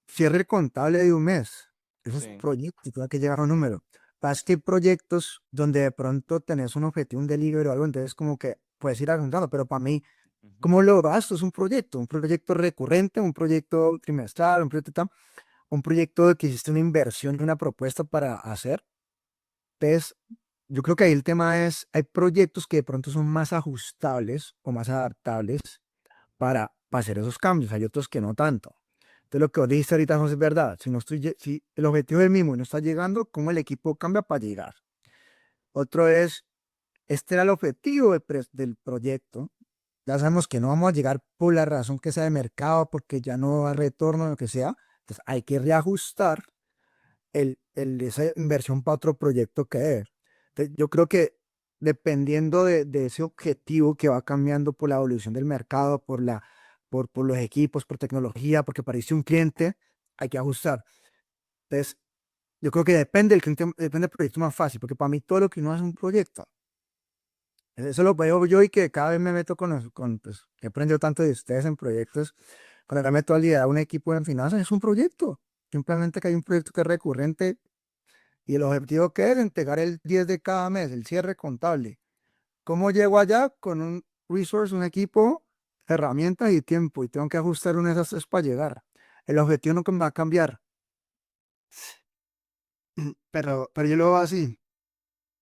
cierre contable de un mes, eso es un Sí. proyecto y tiene que llegar a un número. Pasa que hay proyectos donde de pronto tenés un objetivo, un delivery o algo, entonces como que puedes ir apuntando, pero para mí, Ujú. ¿cómo lo gasto? Es un proyecto recurrente, un proyecto trimestral, un proyecto tal, un proyecto que hiciste una inversión, una propuesta para hacer. Entonces, yo creo que ahí el tema es, hay proyectos que de pronto son más ajustables o más adaptables para hacer esos cambios, hay otros que no tanto. Entonces, lo que vos dijiste ahorita, José, es verdad. Si, no estoy, si el objetivo es el mismo y no está llegando, ¿cómo el equipo cambia para llegar? Otro es, este era el objetivo del proyecto. Ya sabemos que no vamos a llegar por la razón que sea de mercado, porque ya no va a retorno, lo que sea. Entonces, hay que reajustar esa inversión para otro proyecto que es. Entonces, yo creo que dependiendo de ese objetivo que va cambiando por la evolución del mercado, por los equipos, por tecnología, porque aparece un cliente, hay que ajustar. Entonces, yo creo que depende del cliente, depende del proyecto más fácil, porque para mí todo lo que uno hace es un proyecto. Eso lo veo yo y que cada vez me meto pues, he aprendido tanto de ustedes en proyectos, cuando me meto a liderar un equipo en finanzas, es un proyecto. Simplemente que hay un proyecto que es recurrente y el objetivo que es entregar el 10 de cada mes, el cierre contable. ¿Cómo llego allá? Con un resource, un equipo, herramientas y tiempo. Y tengo que ajustar una de esas tres para llegar. El objetivo nunca me va a cambiar. Pero yo lo veo así.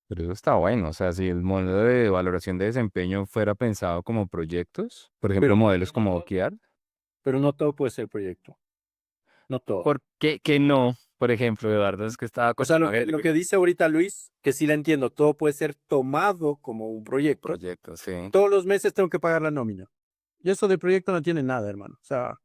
Pero eso está bueno, o sea, si el modelo de valoración de desempeño fuera pensado como proyectos, por ejemplo, modelos como OKR, Pero no todo puede ser proyecto. No todo. ¿por qué que no? Por ejemplo, Eduardo, es que estaba O sea, con lo que dice ahorita Luis, que sí la entiendo, todo puede ser tomado como un proyecto. proyectos, sí. Todos los meses tengo que pagar la nómina. Y eso de proyecto no tiene nada, hermano. O sea,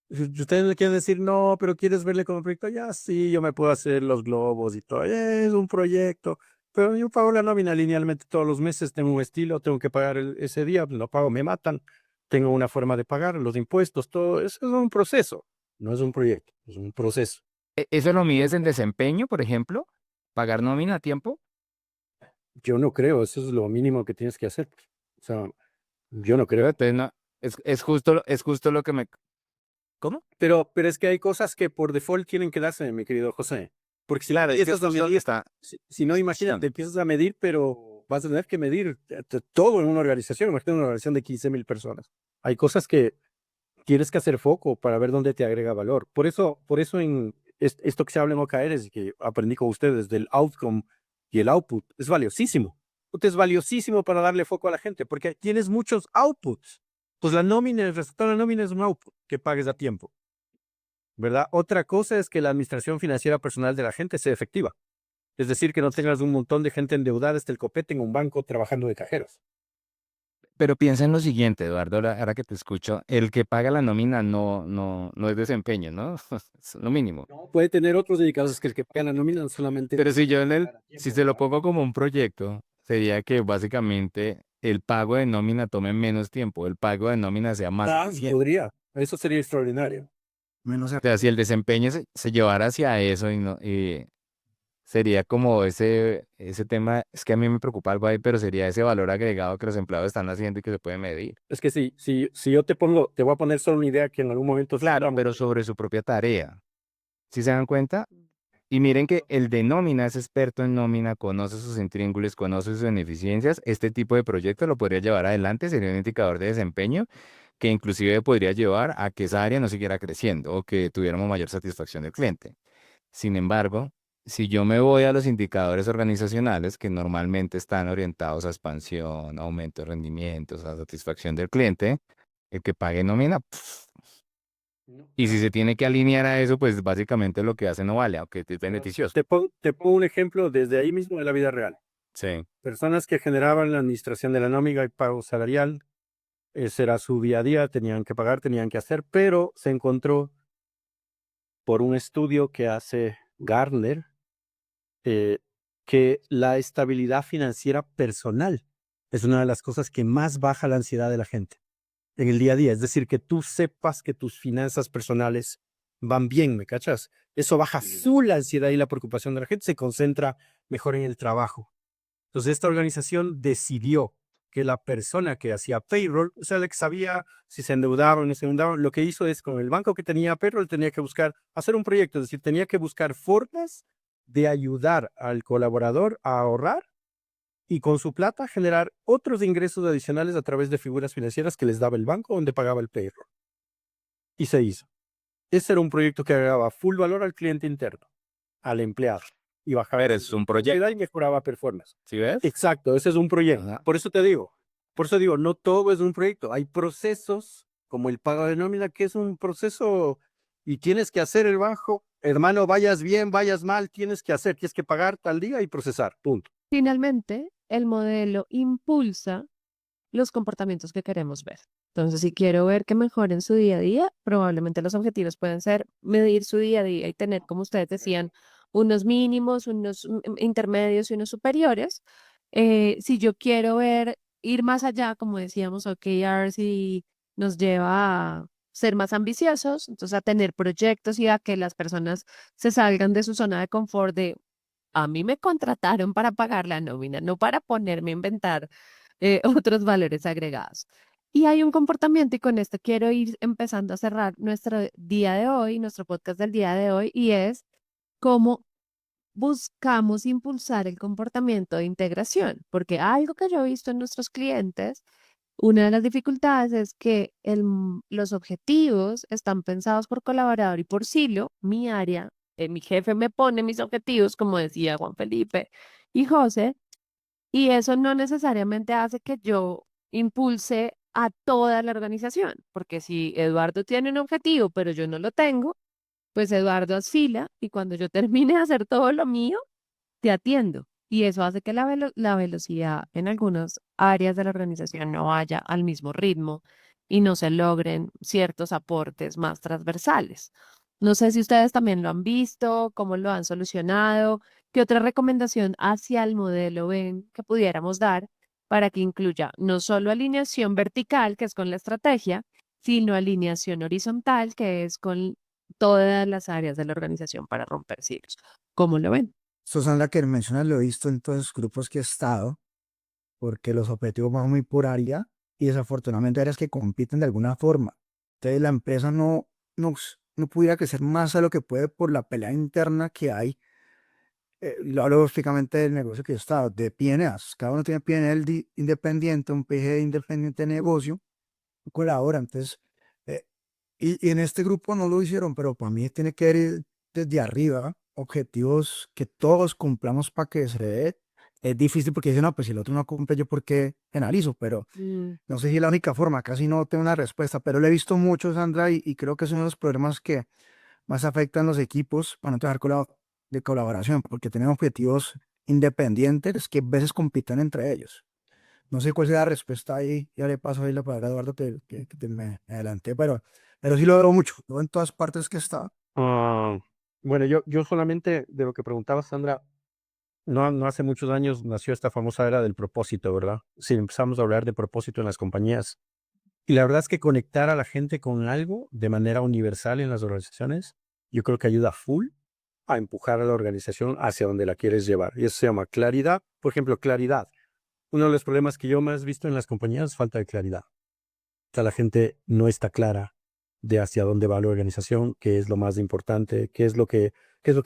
si ustedes me quieren decir, no, pero quieres verle como proyecto, ya sí, yo me puedo hacer los globos y todo. Es un proyecto. Pero yo pago la nómina linealmente todos los meses, tengo un estilo, tengo que pagar ese día, lo pago, me matan. Tengo una forma de pagar, los impuestos, todo. Eso es un proceso. No es un proyecto, es un proceso. ¿Eso lo mides en desempeño, por ejemplo? ¿Pagar nómina a tiempo? Yo no creo, eso es lo mínimo que tienes que hacer. O sea, yo no creo. Entonces, no, es justo lo que me... ¿Cómo? Pero es que hay cosas que por default tienen que darse, mi querido José. Porque si Claro, es que empiezas a justo medir, está... si no, imagínate, empiezas a medir, pero vas a tener que medir todo en una organización. Imagínate una organización de 15,000 personas. Hay cosas que tienes que hacer foco para ver dónde te agrega valor. Por eso en esto que se habla en OKRs y que aprendí con ustedes del outcome y el output es valiosísimo. Es valiosísimo para darle foco a la gente porque tienes muchos outputs. Pues la nómina, el resultado de la nómina es un output que pagues a tiempo, ¿verdad? Otra cosa es que la administración financiera personal de la gente sea efectiva. Es decir, que no tengas un montón de gente endeudada hasta el copete en un banco trabajando de cajeros. Pero piensa en lo siguiente, Eduardo, ahora que te escucho, el que paga la nómina no es desempeño, ¿no? Es lo mínimo. Puede tener otros indicadores que el que paga la nómina, no solamente. Pero si se lo pongo como un proyecto, sería que básicamente el pago de nómina tome menos tiempo, el pago de nómina sea más eficiente. Podría. Eso sería extraordinario. Menos O sea, si el desempeño se llevara hacia eso y sería como ese tema, es que a mí me preocupa algo ahí, pero sería ese valor agregado que los empleados están haciendo y que se puede medir. Es que si yo te voy a poner solo una idea que en algún momento. Claro, pero sobre su propia tarea. ¿Sí se dan cuenta? Y miren que el de nómina es experto en nómina, conoce sus intríngulis, conoce sus ineficiencias. Este tipo de proyecto lo podría llevar adelante, sería un indicador de desempeño que inclusive podría llevar a que esa área no siguiera creciendo o que tuviéramos mayor satisfacción del cliente. Sin embargo, si yo me voy a los indicadores organizacionales que normalmente están orientados a expansión, aumento de rendimientos, a satisfacción del cliente, el que pague nómina, y si se tiene que alinear a eso, pues básicamente lo que hace no vale, aunque es beneficioso. Te pongo un ejemplo desde ahí mismo de la vida real. Sí. Personas que generaban la administración de la nómina y pago salarial, ese era su día a día, tenían que pagar, tenían que hacer, pero se encontró por un estudio que hace Gartner eh, que la estabilidad financiera personal es una de las cosas que más baja la ansiedad de la gente en el día a día. Es decir, que tú sepas que tus finanzas personales van bien, ¿me cachas? Eso baja la ansiedad y la preocupación de la gente, se concentra mejor en el trabajo. Entonces, esta organización decidió que la persona que hacía payroll, o sea, la que sabía si se endeudaban o no se endeudaban, lo que hizo es con el banco que tenía payroll, tenía que buscar, hacer un proyecto, es decir, tenía que buscar formas de ayudar al colaborador a ahorrar y con su plata generar otros ingresos adicionales a través de figuras financieras que les daba el banco donde pagaba el payroll. Y se hizo. Ese era un proyecto que agregaba full valor al cliente interno, al empleado. Y bajaba Pero es un proyecto, y mejoraba performance. ¿sí ves? Exacto, ese es un proyecto. Ajá. Por eso digo, no todo es un proyecto. Hay procesos como el pago de nómina, que es un proceso y tienes que hacer el bajo. Hermano, vayas bien, vayas mal, tienes que pagar tal día y procesar, punto. Finalmente, el modelo impulsa los comportamientos que queremos ver. Entonces, si quiero ver que mejoren su día a día, probablemente los objetivos pueden ser medir su día a día y tener, como ustedes decían, unos mínimos, unos intermedios y unos superiores. Si yo quiero ver, ir más allá, como decíamos, OKRs y nos lleva a ser más ambiciosos, entonces a tener proyectos y a que las personas se salgan de su zona de confort de a mí me contrataron para pagar la nómina, no para ponerme a inventar otros valores agregados. Y hay un comportamiento, y con esto quiero ir empezando a cerrar nuestro día de hoy, nuestro podcast del día de hoy, y es cómo buscamos impulsar el comportamiento de integración, porque algo que yo he visto en nuestros clientes, una de las dificultades es que los objetivos están pensados por colaborador y por silo, mi área, mi jefe me pone mis objetivos, como decía Juan Felipe y José, y eso no necesariamente hace que yo impulse a toda la organización, porque si Eduardo tiene un objetivo, pero yo no lo tengo, pues Eduardo asfila y cuando yo termine de hacer todo lo mío, te atiendo. Y eso hace que la velocidad en algunas áreas de la organización no vaya al mismo ritmo y no se logren ciertos aportes más transversales. No sé si ustedes también lo han visto, cómo lo han solucionado, qué otra recomendación hacia el modelo ven que pudiéramos dar para que incluya no solo alineación vertical, que es con la estrategia, sino alineación horizontal, que es con todas las áreas de la organización para romper ciclos. ¿Cómo lo ven? Susana, la que mencionas lo he visto en todos los grupos que he estado, porque los objetivos van muy por área y desafortunadamente áreas que compiten de alguna forma. Entonces la empresa no pudiera crecer más a lo que puede por la pelea interna que hay. Lo hablo básicamente del negocio que yo he estado, de P&As. Cada uno tiene P&L independiente, un PG independiente de negocio, colabora. Entonces, eh, y en este grupo no lo hicieron, pero para mí tiene que ir desde arriba, objetivos que todos cumplamos para que se dé. Es difícil porque dicen, no, pues si el otro no cumple, yo por qué penalizo, pero no sé si es la única forma, casi no tengo una respuesta, pero lo he visto mucho, Sandra, y creo que es uno de los problemas que más afectan los equipos para no trabajar de colaboración, porque tienen objetivos independientes que a veces compiten entre ellos. No sé cuál sea la respuesta ahí, ya le paso ahí la palabra a Eduardo que me adelanté, pero sí logro mucho, yo en todas partes que está. Ah, bueno, yo solamente de lo que preguntaba Sandra, no hace muchos años nació esta famosa era del propósito, ¿verdad? Si empezamos a hablar de propósito en las compañías. Y la verdad es que conectar a la gente con algo de manera universal en las organizaciones, yo creo que ayuda full a empujar a la organización hacia donde la quieres llevar. Y eso se llama claridad. Por ejemplo, claridad. Uno de los problemas que yo más he visto en las compañías es falta de claridad. O sea, la gente no está clara de hacia dónde va la organización, qué es lo más importante, qué es lo que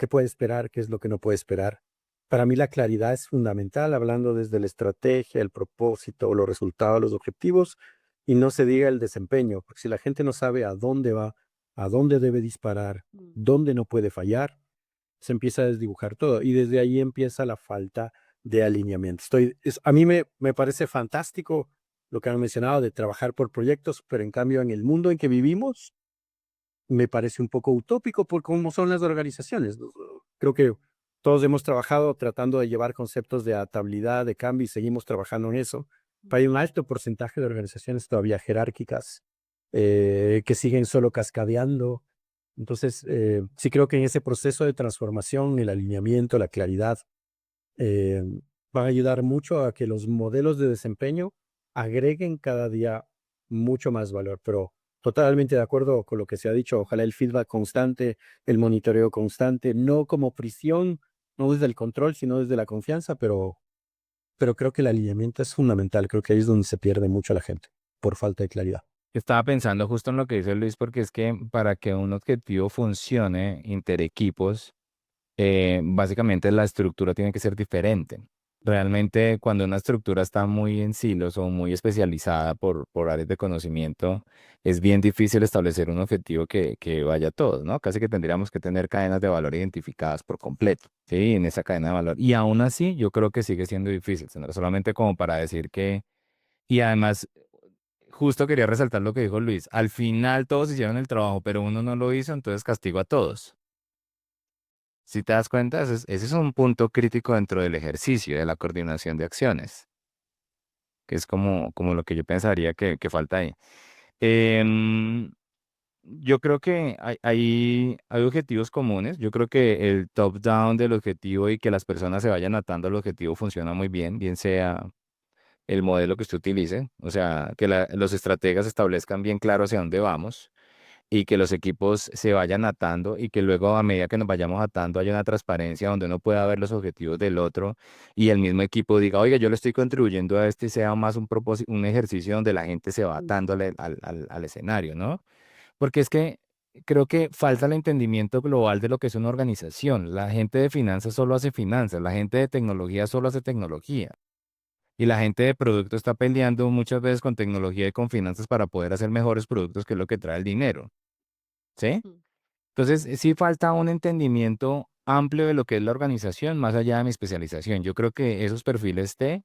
puede esperar, qué es lo que no puede esperar. Para mí la claridad es fundamental, hablando desde la estrategia, el propósito, los resultados, los objetivos, y no se diga el desempeño, porque si la gente no sabe a dónde va, a dónde debe disparar, dónde no puede fallar, se empieza a desdibujar todo, y desde ahí empieza la falta de alineamiento. A mí me parece fantástico lo que han mencionado de trabajar por proyectos, pero en cambio en el mundo en que vivimos me parece un poco utópico por cómo son las organizaciones. Creo que todos hemos trabajado tratando de llevar conceptos de adaptabilidad, de cambio y seguimos trabajando en eso. Pero hay un alto porcentaje de organizaciones todavía jerárquicas que siguen solo cascadeando. Entonces, sí creo que en ese proceso de transformación, el alineamiento, la claridad, eh, van a ayudar mucho a que los modelos de desempeño agreguen cada día mucho más valor. Pero totalmente de acuerdo con lo que se ha dicho. Ojalá el feedback constante, el monitoreo constante, no como prisión, no desde el control, sino desde la confianza, pero creo que el alineamiento es fundamental. Creo que ahí es donde se pierde mucho la gente, por falta de claridad. Estaba pensando justo en lo que dice Luis, porque es que para que un objetivo funcione interequipos, básicamente la estructura tiene que ser diferente. Realmente cuando una estructura está muy en silos o muy especializada por áreas de conocimiento, es bien difícil establecer un objetivo que vaya a todos, ¿no? Casi que tendríamos que tener cadenas de valor identificadas por completo, ¿sí? En esa cadena de valor. Y aún así, yo creo que sigue siendo difícil, Sandra, solamente como para decir que... Y además, justo quería resaltar lo que dijo Luis. Al final todos hicieron el trabajo, pero uno no lo hizo, entonces castigo a todos. Si te das cuenta, ese es un punto crítico dentro del ejercicio de la coordinación de acciones, que es como lo que yo pensaría que falta ahí. Em, yo creo que hay objetivos comunes. Yo creo que el top-down del objetivo y que las personas se vayan atando al objetivo funciona muy bien, bien sea el modelo que usted utilice, o sea, que los estrategas establezcan bien claro hacia dónde vamos y que los equipos se vayan atando y que luego a medida que nos vayamos atando haya una transparencia donde uno pueda ver los objetivos del otro y el mismo equipo diga, oiga, yo le estoy contribuyendo a este y sea más un propósito, un ejercicio donde la gente se va atando al escenario, ¿no? Porque es que creo que falta el entendimiento global de lo que es una organización. La gente de finanzas solo hace finanzas, la gente de tecnología solo hace tecnología. Y la gente de producto está peleando muchas veces con tecnología y con finanzas para poder hacer mejores productos, que es lo que trae el dinero. ¿Sí? Entonces, sí falta un entendimiento amplio de lo que es la organización, más allá de mi especialización. Yo creo que esos perfiles T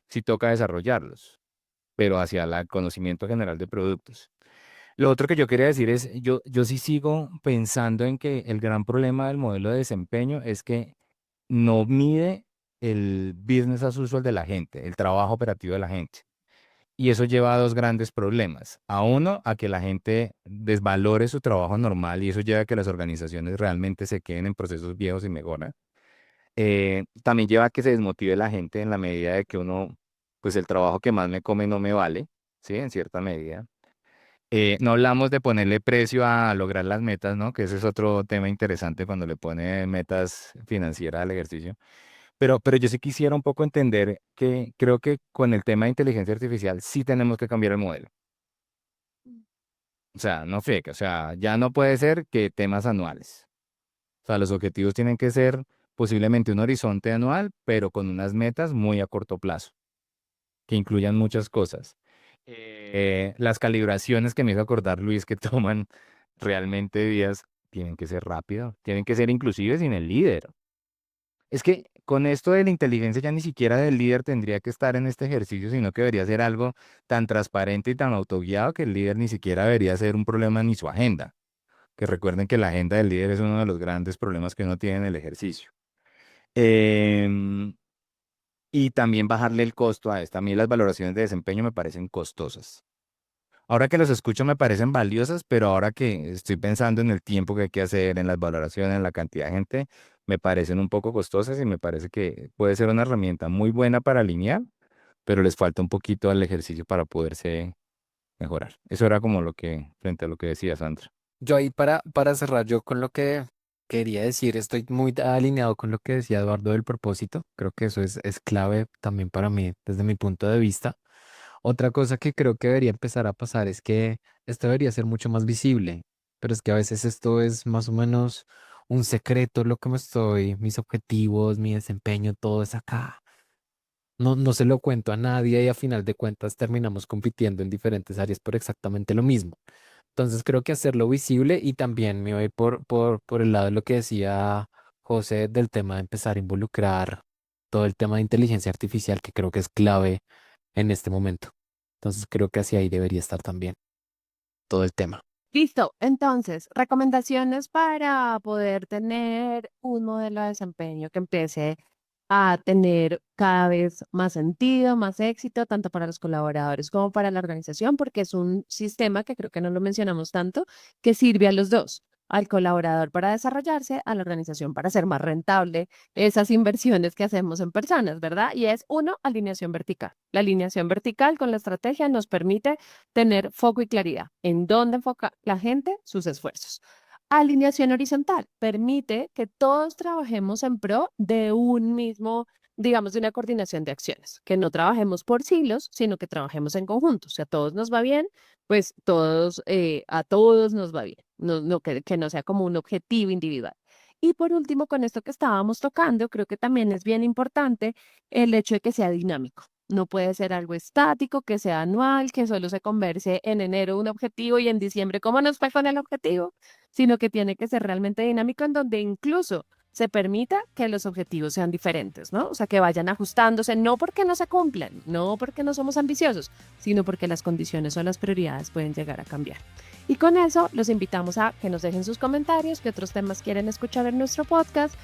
sí toca desarrollarlos, pero hacia el conocimiento general de productos. Lo otro que yo quería decir es, yo sí sigo pensando en que el gran problema del modelo de desempeño es que no mide el business as usual de la gente, el trabajo operativo de la gente. Y eso lleva a dos grandes problemas. A uno, a que la gente desvalore su trabajo normal y eso lleva a que las organizaciones realmente se queden en procesos viejos y mejoran. También lleva a que se desmotive la gente en la medida de que uno, pues el trabajo que más me come no me vale, ¿sí? En cierta medida. No hablamos de ponerle precio a lograr las metas, ¿no? Que ese es otro tema interesante cuando le pone metas financieras al ejercicio. Pero yo sí quisiera un poco entender que creo que con el tema de inteligencia artificial sí tenemos que cambiar el modelo. O sea, no fake, o sea, ya no puede ser que temas anuales. O sea, los objetivos tienen que ser posiblemente un horizonte anual, pero con unas metas muy a corto plazo, que incluyan muchas cosas. Las calibraciones que me hizo acordar Luis que toman realmente días tienen que ser rápido, tienen que ser inclusive sin el líder. Es que con esto de la inteligencia ya ni siquiera del líder tendría que estar en este ejercicio, sino que debería ser algo tan transparente y tan autoguiado que el líder ni siquiera debería ser un problema ni su agenda. Que recuerden que la agenda del líder es uno de los grandes problemas que uno tiene en el ejercicio. Em, y también bajarle el costo a esta. A mí las valoraciones de desempeño me parecen costosas. Ahora que los escucho me parecen valiosas, pero ahora que estoy pensando en el tiempo que hay que hacer, en las valoraciones, en la cantidad de gente, me parecen un poco costosas y me parece que puede ser una herramienta muy buena para alinear, pero les falta un poquito al ejercicio para poderse mejorar. Eso era como lo que, frente a lo que decía Sandra. Yo ahí para cerrar, yo con lo que quería decir, estoy muy alineado con lo que decía Eduardo del propósito. Creo que eso es clave también para mí desde mi punto de vista. Otra cosa que creo que debería empezar a pasar es que esto debería ser mucho más visible, pero es que a veces esto es más o menos un secreto, lo que me estoy, mis objetivos, mi desempeño, todo es acá. No se lo cuento a nadie y a final de cuentas terminamos compitiendo en diferentes áreas por exactamente lo mismo. Entonces creo que hacerlo visible y también me voy a ir por el lado de lo que decía José del tema de empezar a involucrar todo el tema de inteligencia artificial que creo que es clave en este momento. Entonces creo que hacia ahí debería estar también todo el tema. Listo, entonces, recomendaciones para poder tener un modelo de desempeño que empiece a tener cada vez más sentido, más éxito, tanto para los colaboradores como para la organización, porque es un sistema que creo que no lo mencionamos tanto, que sirve a los dos, al colaborador para desarrollarse, a la organización para hacer más rentable esas inversiones que hacemos en personas, ¿verdad? Y es uno, alineación vertical. La alineación vertical con la estrategia nos permite tener foco y claridad en dónde enfoca la gente sus esfuerzos. Alineación horizontal permite que todos trabajemos en pro de un mismo, digamos, de una coordinación de acciones, que no trabajemos por silos, sino que trabajemos en conjunto. Si a todos nos va bien, pues todos, a todos nos va bien, que no sea como un objetivo individual. Y por último, con esto que estábamos tocando, creo que también es bien importante el hecho de que sea dinámico. No puede ser algo estático, que sea anual, que solo se converse en enero un objetivo y en diciembre cómo nos fue con el objetivo, sino que tiene que ser realmente dinámico en donde incluso se permita que los objetivos sean diferentes, ¿no? O sea, que vayan ajustándose, no porque no se cumplan, no porque no somos ambiciosos, sino porque las condiciones o las prioridades pueden llegar a cambiar. Y con eso los invitamos a que nos dejen sus comentarios, qué otros temas quieren escuchar en nuestro podcast,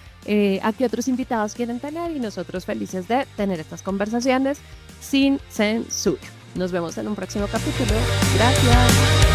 a qué otros invitados quieren tener y nosotros felices de tener estas conversaciones sin censura. Nos vemos en un próximo capítulo. Gracias.